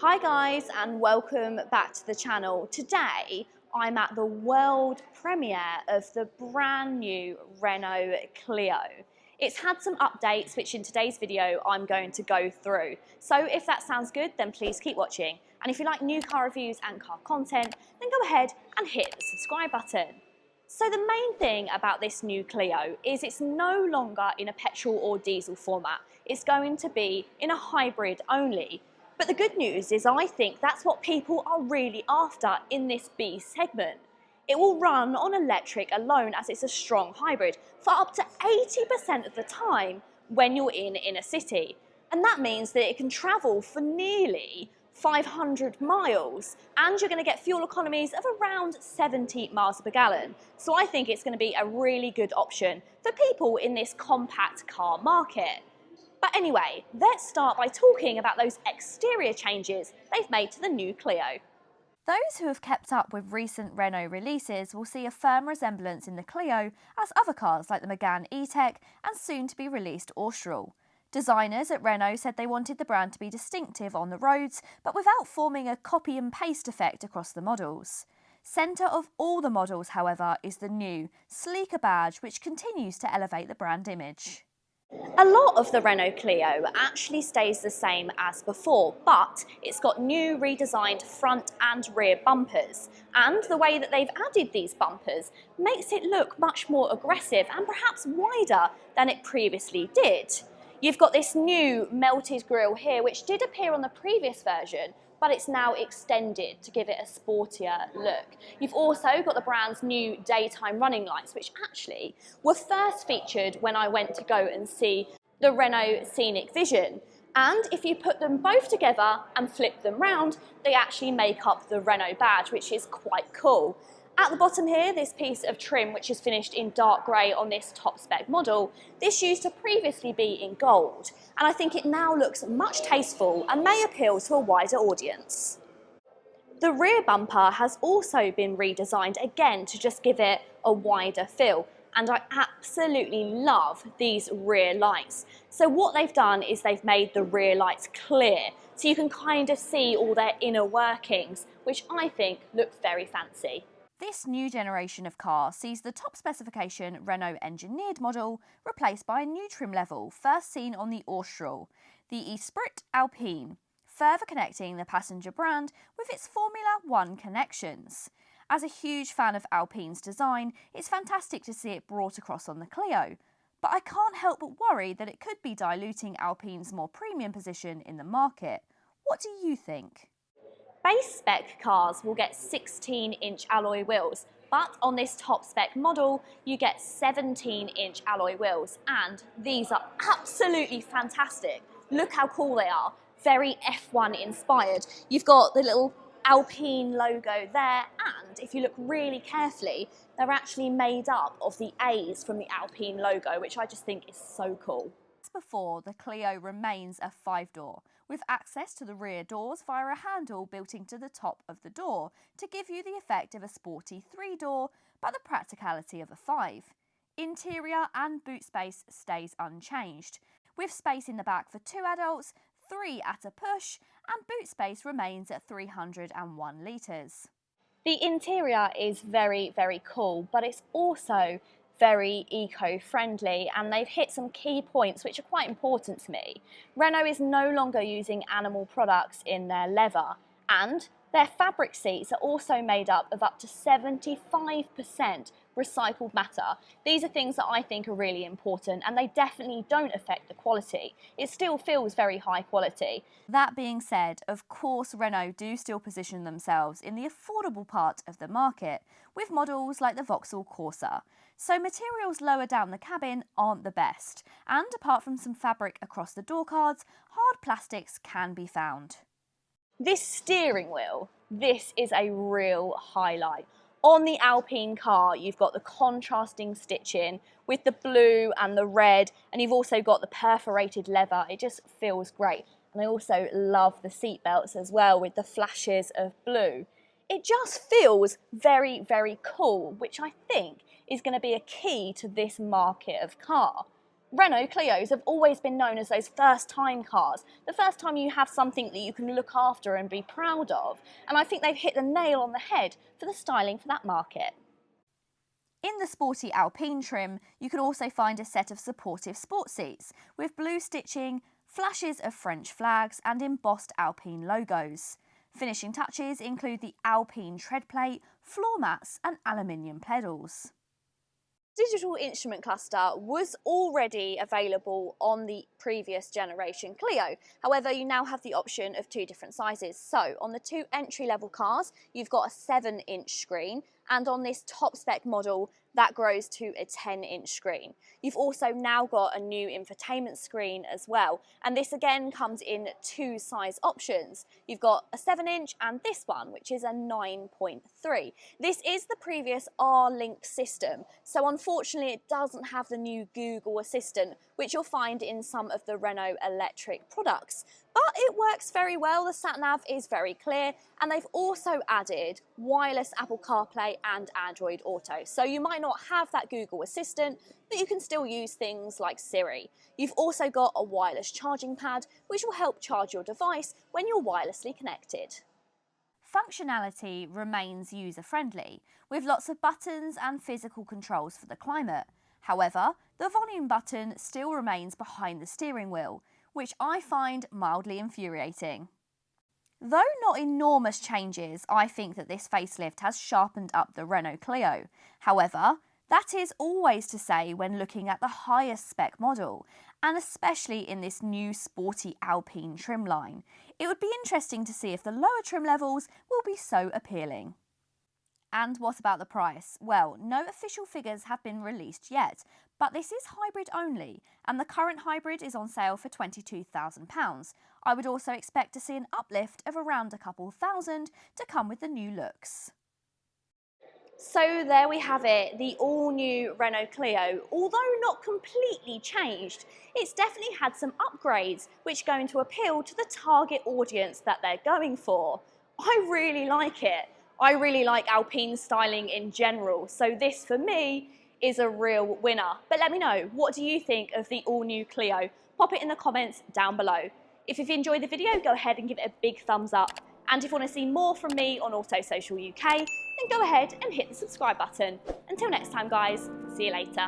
Hi guys and welcome back to the channel. Today I'm at the world premiere of the brand new Renault Clio. It's had some updates which in today's video I'm going to go through. So if that sounds good then please keep watching, and if you like new car reviews and car content then go ahead and hit the subscribe button. So the main thing about this new Clio is it's no longer in a petrol or diesel format. It's going to be in a hybrid only. But the good news is I think that's what people are really after in this B segment. It will run on electric alone as it's a strong hybrid for up to 80% of the time when you're in a city. And that means that it can travel for nearly 500 miles, and you're going to get fuel economies of around 70 miles per gallon. So I think it's going to be a really good option for people in this compact car market. But anyway, let's start by talking about those exterior changes they've made to the new Clio. Those who have kept up with recent Renault releases will see a firm resemblance in the Clio as other cars like the Megane E-Tech and soon-to-be released Austral. Designers at Renault said they wanted the brand to be distinctive on the roads, but without forming a copy and paste effect across the models. Centre of all the models, however, is the new, sleeker badge which continues to elevate the brand image. A lot of the Renault Clio actually stays the same as before, but it's got new redesigned front and rear bumpers, and the way that they've added these bumpers makes it look much more aggressive and perhaps wider than it previously did. You've got this new melted grille here, which did appear on the previous version, but it's now extended to give it a sportier look. You've also got the brand's new daytime running lights, which actually were first featured when I went to go and see the Renault Scenic Vision. And if you put them both together and flip them round, they actually make up the Renault badge, which is quite cool. At the bottom here, this piece of trim, which is finished in dark grey on this top spec model, this used to previously be in gold, and I think it now looks much tasteful and may appeal to a wider audience. The rear bumper has also been redesigned again to just give it a wider feel, and I absolutely love these rear lights. So what they've done is they've made the rear lights clear, so you can kind of see all their inner workings, which I think look very fancy. This new generation of car sees the top specification Renault engineered model replaced by a new trim level first seen on the Austral, the ESPRIT Alpine, further connecting the passenger brand with its Formula One connections. As a huge fan of Alpine's design, it's fantastic to see it brought across on the Clio, but I can't help but worry that it could be diluting Alpine's more premium position in the market. What do you think? Base spec cars will get 16-inch alloy wheels, but on this top spec model you get 17-inch alloy wheels, and these are absolutely fantastic. Look how cool they are, very F1 inspired. You've got the little Alpine logo there, and if you look really carefully they're actually made up of the A's from the Alpine logo, which I just think is so cool. As before, the Clio remains a 5-door, with access to the rear doors via a handle built into the top of the door to give you the effect of a sporty 3-door, but the practicality of a 5. Interior and boot space stays unchanged, with space in the back for 2 adults, 3 at a push, and boot space remains at 301 litres. The interior is very, very cool, but it's also very eco-friendly, and they've hit some key points which are quite important to me. Renault is no longer using animal products in their leather, and their fabric seats are also made up of up to 75% recycled matter. These are things that I think are really important, and they definitely don't affect the quality. It still feels very high quality. That being said, of course Renault do still position themselves in the affordable part of the market, with models like the Vauxhall Corsa. So materials lower down the cabin aren't the best, and apart from some fabric across the door cards, hard plastics can be found. This steering wheel, this is a real highlight. On the Alpine car, you've got the contrasting stitching with the blue and the red, and you've also got the perforated leather. It just feels great. And I also love the seat belts as well with the flashes of blue. It just feels very, very cool, which I think is going to be a key to this market of car. Renault Clios have always been known as those first-time cars, the first time you have something that you can look after and be proud of, and I think they've hit the nail on the head for the styling for that market. In the sporty Alpine trim, you can also find a set of supportive sport seats with blue stitching, flashes of French flags and embossed Alpine logos. Finishing touches include the Alpine tread plate, floor mats and aluminium pedals. Digital instrument cluster was already available on the previous generation Clio. However, you now have the option of two different sizes. So on the two entry-level cars, you've got a 7-inch screen, and on this top spec model, that grows to a 10-inch screen. You've also now got a new infotainment screen as well, and this again comes in two size options. You've got a 7-inch and this one, which is a 9.3. This is the previous R-Link system, so unfortunately it doesn't have the new Google Assistant, which you'll find in some of the Renault electric products. But it works very well, the sat-nav is very clear, and they've also added wireless Apple CarPlay and Android Auto. So you might not have that Google Assistant, but you can still use things like Siri. You've also got a wireless charging pad, which will help charge your device when you're wirelessly connected. Functionality remains user-friendly, with lots of buttons and physical controls for the climate. However, the volume button still remains behind the steering wheel, which I find mildly infuriating. Though not enormous changes, I think that this facelift has sharpened up the Renault Clio. However, that is always to say when looking at the highest spec model, and especially in this new sporty Alpine trim line. It would be interesting to see if the lower trim levels will be so appealing. And what about the price? Well, no official figures have been released yet, but this is hybrid only, and the current hybrid is on sale for £22,000. I would also expect to see an uplift of around a couple thousand to come with the new looks. So there we have it, the all-new Renault Clio. Although not completely changed, it's definitely had some upgrades which are going to appeal to the target audience that they're going for. I really like it. I really like Alpine styling in general, so this for me is a real winner. But let me know, what do you think of the all-new Clio? Pop it in the comments down below. If you've enjoyed the video, go ahead and give it a big thumbs up. And if you want to see more from me on Auto Social UK, then go ahead and hit the subscribe button. Until next time guys, see you later.